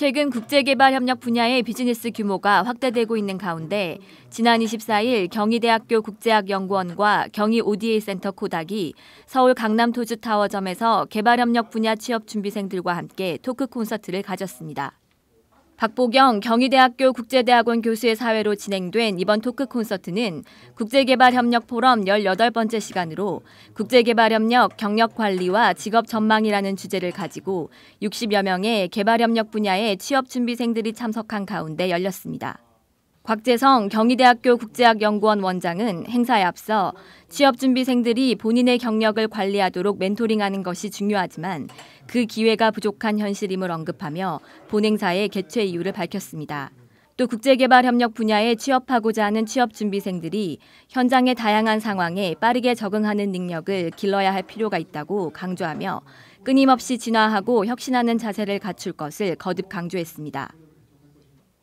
최근 국제개발협력 분야의 비즈니스 규모가 확대되고 있는 가운데 지난 24일 경희대학교 국제학연구원과 경희 ODA 센터 코닥이 서울 강남 토주타워점에서 개발협력 분야 취업 준비생들과 함께 토크 콘서트를 가졌습니다. 박보경 경희대학교 국제대학원 교수의 사회로 진행된 이번 토크 콘서트는 국제개발협력 포럼 18번째 시간으로 국제개발협력 경력관리와 직업전망이라는 주제를 가지고 60여 명의 개발협력 분야의 취업준비생들이 참석한 가운데 열렸습니다. 곽재성 경희대학교 국제학연구원 원장은 행사에 앞서 취업준비생들이 본인의 경력을 관리하도록 멘토링하는 것이 중요하지만 그 기회가 부족한 현실임을 언급하며 본행사의 개최 이유를 밝혔습니다. 또 국제개발협력 분야에 취업하고자 하는 취업준비생들이 현장의 다양한 상황에 빠르게 적응하는 능력을 길러야 할 필요가 있다고 강조하며 끊임없이 진화하고 혁신하는 자세를 갖출 것을 거듭 강조했습니다.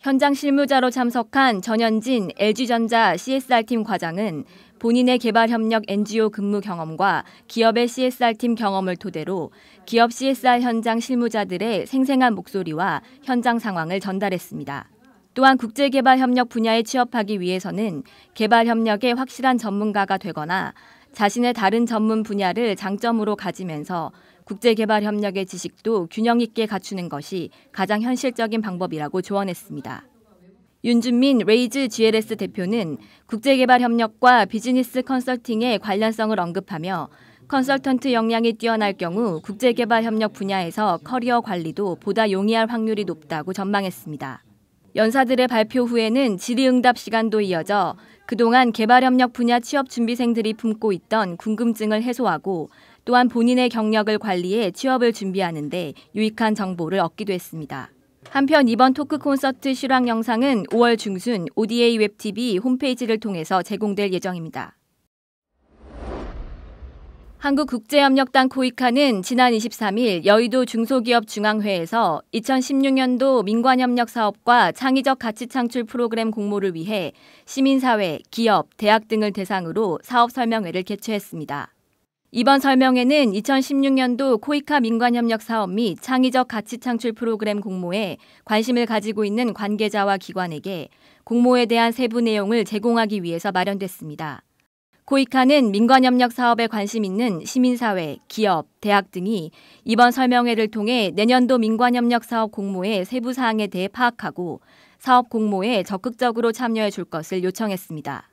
현장 실무자로 참석한 전현진 LG전자 CSR팀 과장은 본인의 개발협력 NGO 근무 경험과 기업의 CSR팀 경험을 토대로 기업 CSR 현장 실무자들의 생생한 목소리와 현장 상황을 전달했습니다. 또한 국제개발협력 분야에 취업하기 위해서는 개발협력의 확실한 전문가가 되거나 자신의 다른 전문 분야를 장점으로 가지면서 국제개발협력의 지식도 균형 있게 갖추는 것이 가장 현실적인 방법이라고 조언했습니다. 윤준민 레이즈 GLS 대표는 국제개발협력과 비즈니스 컨설팅의 관련성을 언급하며 컨설턴트 역량이 뛰어날 경우 국제개발협력 분야에서 커리어 관리도 보다 용이할 확률이 높다고 전망했습니다. 연사들의 발표 후에는 질의응답 시간도 이어져 그동안 개발협력 분야 취업준비생들이 품고 있던 궁금증을 해소하고 또한 본인의 경력을 관리해 취업을 준비하는 데 유익한 정보를 얻기도 했습니다. 한편 이번 토크 콘서트 실황 영상은 5월 중순 ODA 웹TV 홈페이지를 통해서 제공될 예정입니다. 한국국제협력단 코이카는 지난 23일 여의도 중소기업중앙회에서 2016년도 민관협력 사업과 창의적 가치 창출 프로그램 공모를 위해 시민사회, 기업, 대학 등을 대상으로 사업 설명회를 개최했습니다. 이번 설명회는 2016년도 코이카 민관협력 사업 및 창의적 가치 창출 프로그램 공모에 관심을 가지고 있는 관계자와 기관에게 공모에 대한 세부 내용을 제공하기 위해서 마련됐습니다. 코이카는 민관협력 사업에 관심 있는 시민사회, 기업, 대학 등이 이번 설명회를 통해 내년도 민관협력 사업 공모의 세부 사항에 대해 파악하고 사업 공모에 적극적으로 참여해 줄 것을 요청했습니다.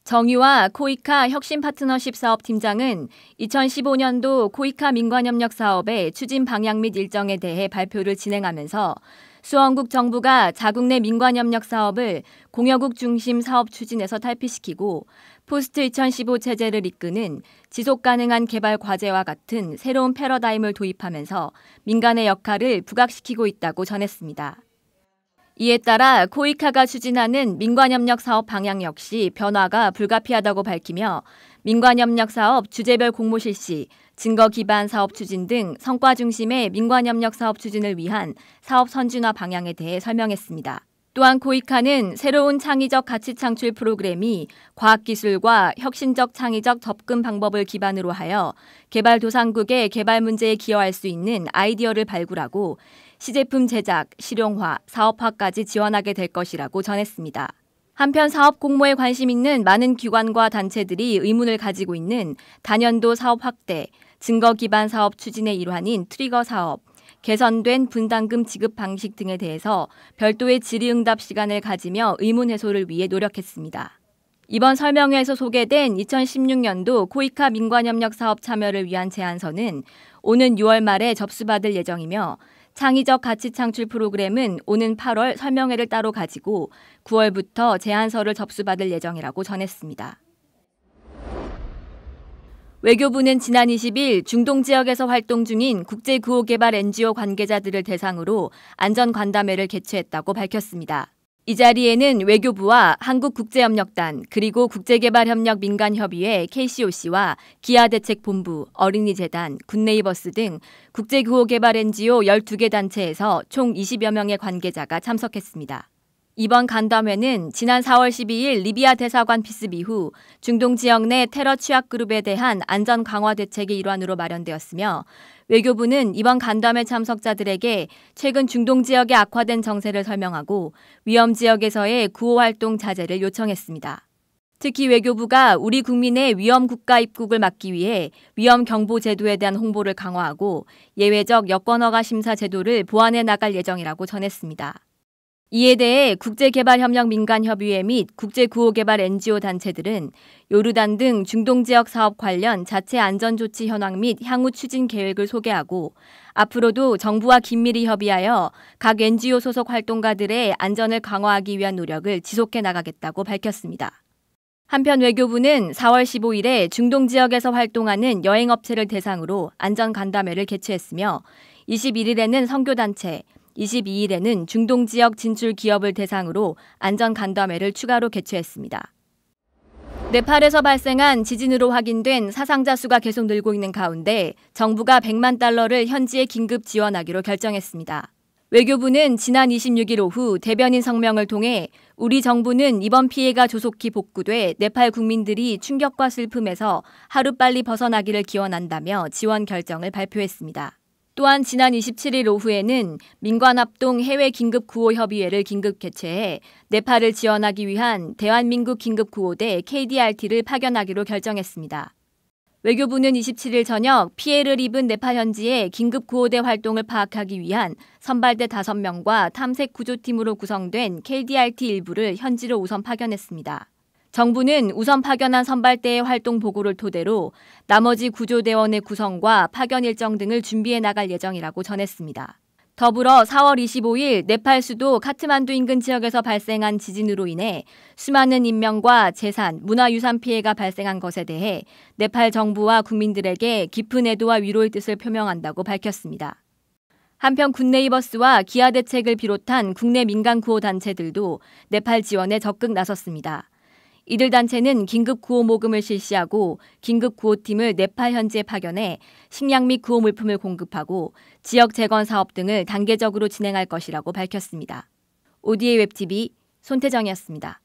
정유아 코이카 혁신 파트너십 사업 팀장은 2015년도 코이카 민관협력 사업의 추진 방향 및 일정에 대해 발표를 진행하면서 수원국 정부가 자국 내 민관협력 사업을 공여국 중심 사업 추진에서 탈피시키고 포스트 2015 체제를 이끄는 지속가능한 개발 과제와 같은 새로운 패러다임을 도입하면서 민간의 역할을 부각시키고 있다고 전했습니다. 이에 따라 코이카가 추진하는 민관협력 사업 방향 역시 변화가 불가피하다고 밝히며 민관협력 사업 주제별 공모 실시, 증거 기반 사업 추진 등 성과 중심의 민관협력 사업 추진을 위한 사업 선진화 방향에 대해 설명했습니다. 또한 코이카는 새로운 창의적 가치 창출 프로그램이 과학기술과 혁신적 창의적 접근 방법을 기반으로 하여 개발도상국의 개발 문제에 기여할 수 있는 아이디어를 발굴하고 시제품 제작, 실용화, 사업화까지 지원하게 될 것이라고 전했습니다. 한편 사업 공모에 관심 있는 많은 기관과 단체들이 의문을 가지고 있는 단연도 사업 확대, 증거 기반 사업 추진의 일환인 트리거 사업, 개선된 분담금 지급 방식 등에 대해서 별도의 질의응답 시간을 가지며 의문 해소를 위해 노력했습니다. 이번 설명회에서 소개된 2016년도 코이카 민관협력 사업 참여를 위한 제안서는 오는 6월 말에 접수받을 예정이며 창의적 가치 창출 프로그램은 오는 8월 설명회를 따로 가지고 9월부터 제안서를 접수받을 예정이라고 전했습니다. 외교부는 지난 20일 중동 지역에서 활동 중인 국제구호개발 NGO 관계자들을 대상으로 안전관담회를 개최했다고 밝혔습니다. 이 자리에는 외교부와 한국국제협력단 그리고 국제개발협력 민간협의회 KCOC와 기아대책본부, 어린이재단, 굿네이버스 등 국제구호개발 NGO 12개 단체에서 총 20여 명의 관계자가 참석했습니다. 이번 간담회는 지난 4월 12일 리비아 대사관 피습 이후 중동 지역 내 테러 취약 그룹에 대한 안전 강화 대책의 일환으로 마련되었으며 외교부는 이번 간담회 참석자들에게 최근 중동 지역의 악화된 정세를 설명하고 위험 지역에서의 구호 활동 자제를 요청했습니다. 특히 외교부가 우리 국민의 위험 국가 입국을 막기 위해 위험 경보 제도에 대한 홍보를 강화하고 예외적 여권 허가 심사 제도를 보완해 나갈 예정이라고 전했습니다. 이에 대해 국제개발협력민간협의회 및 국제구호개발 NGO 단체들은 요르단 등 중동 지역 사업 관련 자체 안전조치 현황 및 향후 추진 계획을 소개하고 앞으로도 정부와 긴밀히 협의하여 각 NGO 소속 활동가들의 안전을 강화하기 위한 노력을 지속해 나가겠다고 밝혔습니다. 한편 외교부는 4월 15일에 중동 지역에서 활동하는 여행업체를 대상으로 안전간담회를 개최했으며 21일에는 선교단체, 22일에는 중동 지역 진출 기업을 대상으로 안전간담회를 추가로 개최했습니다. 네팔에서 발생한 지진으로 확인된 사상자 수가 계속 늘고 있는 가운데 정부가 100만 달러를 현지에 긴급 지원하기로 결정했습니다. 외교부는 지난 26일 오후 대변인 성명을 통해 우리 정부는 이번 피해가 조속히 복구돼 네팔 국민들이 충격과 슬픔에서 하루빨리 벗어나기를 기원한다며 지원 결정을 발표했습니다. 또한 지난 27일 오후에는 민관합동 해외긴급구호협의회를 긴급 개최해 네팔을 지원하기 위한 대한민국 긴급구호대 KDRT를 파견하기로 결정했습니다. 외교부는 27일 저녁 피해를 입은 네팔 현지의 긴급구호대 활동을 파악하기 위한 선발대 5명과 탐색구조팀으로 구성된 KDRT 일부를 현지로 우선 파견했습니다. 정부는 우선 파견한 선발대의 활동 보고를 토대로 나머지 구조대원의 구성과 파견 일정 등을 준비해 나갈 예정이라고 전했습니다. 더불어 4월 25일 네팔 수도 카트만두 인근 지역에서 발생한 지진으로 인해 수많은 인명과 재산, 문화유산 피해가 발생한 것에 대해 네팔 정부와 국민들에게 깊은 애도와 위로의 뜻을 표명한다고 밝혔습니다. 한편 굿네이버스와 기아대책을 비롯한 국내 민간구호단체들도 네팔 지원에 적극 나섰습니다. 이들 단체는 긴급구호 모금을 실시하고 긴급구호팀을 네팔 현지에 파견해 식량 및 구호 물품을 공급하고 지역 재건 사업 등을 단계적으로 진행할 것이라고 밝혔습니다. ODA 웹TV 손태정이었습니다.